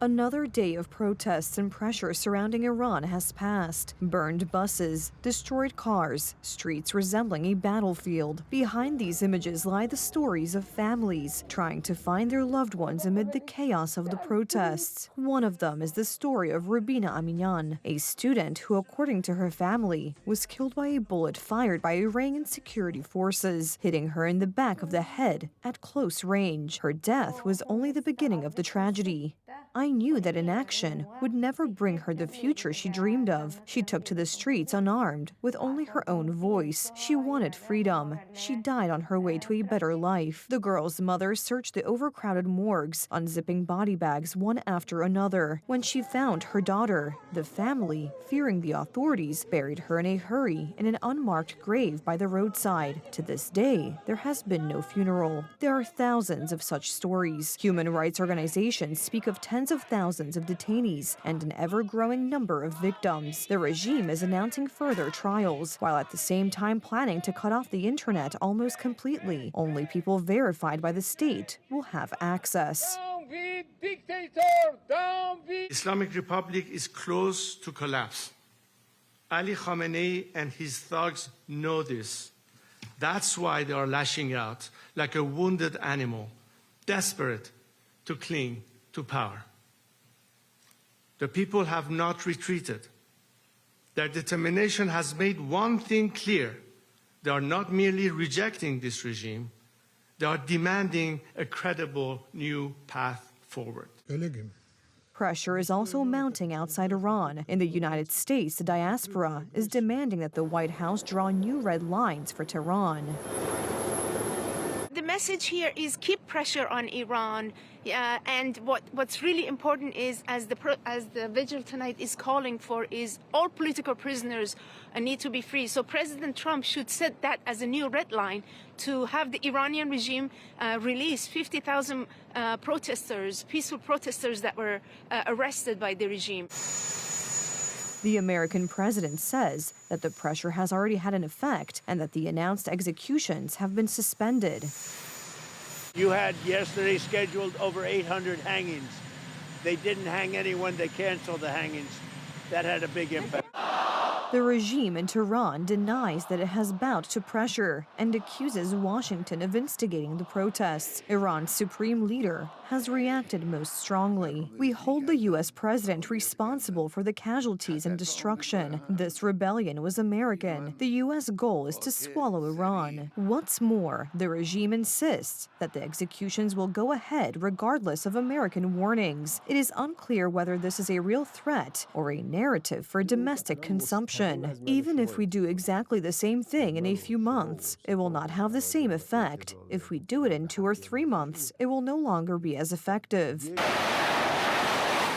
Another day of protests and pressure surrounding Iran has passed. Burned buses, destroyed cars, streets resembling a battlefield. Behind these images lie the stories of families trying to find their loved ones amid the chaos of the protests. One of them is the story of Rubina Aminyan, a student who, according to her family, was killed by a bullet fired by Iranian security forces, hitting her in the back of the head at close range. Her death was only the beginning of the tragedy. I knew that inaction would never bring her the future she dreamed of. She took to the streets unarmed, with only her own voice. She wanted freedom. She died on her way to a better life. The girl's mother searched the overcrowded morgues, unzipping body bags one after another. When she found her daughter, the family, fearing the authorities, buried her in a hurry in an unmarked grave by the roadside. To this day, there has been no funeral. There are thousands of such stories. Human rights organizations speak of tens of thousands of detainees and an ever-growing number of victims. The regime is announcing further trials, while at the same time planning to cut off the internet almost completely. Only people verified by the state will have access. Down with dictator! Down with... Islamic Republic is close to collapse. Ali Khamenei and his thugs know this. That's why they are lashing out like a wounded animal, desperate to cling to power. The people have not retreated. Their determination has made one thing clear. They are not merely rejecting this regime, they are demanding a credible new path forward. Pressure is also mounting outside Iran. In the United States, the diaspora is demanding that the White House draw new red lines for Tehran. The message here is keep pressure on Iran, and what's really important is, as the vigil tonight is calling for, is all political prisoners need to be free. So President Trump should set that as a new red line to have the Iranian regime release 50,000 protesters, peaceful protesters that were arrested by the regime. The American president says that the pressure has already had an effect and that the announced executions have been suspended. You had yesterday scheduled over 800 hangings. They didn't hang anyone, they canceled the hangings. That had a big impact. The regime in Tehran denies that it has bowed to pressure and accuses Washington of instigating the protests. Iran's supreme leader has reacted most strongly. We hold the U.S. president responsible for the casualties and destruction. This rebellion was American. The U.S. goal is to swallow Iran. What's more, the regime insists that the executions will go ahead regardless of American warnings. It is unclear whether this is a real threat or a narrative for domestic consumption. Even if we do exactly the same thing in a few months, it will not have the same effect. If we do it in 2 or 3 months, it will no longer be as effective.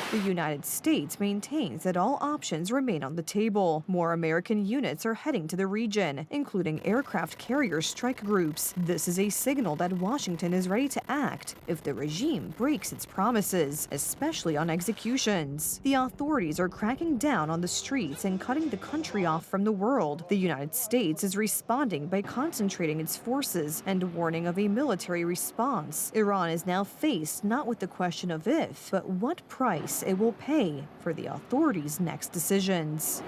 The United States maintains that all options remain on the table. More American units are heading to the region, including aircraft carrier strike groups. This is a signal that Washington is ready to act if the regime breaks its promises, especially on executions. The authorities are cracking down on the streets and cutting the country off from the world. The United States is responding by concentrating its forces and warning of a military response. Iran is now faced not with the question of if, but what price it will pay for the authorities' next decisions.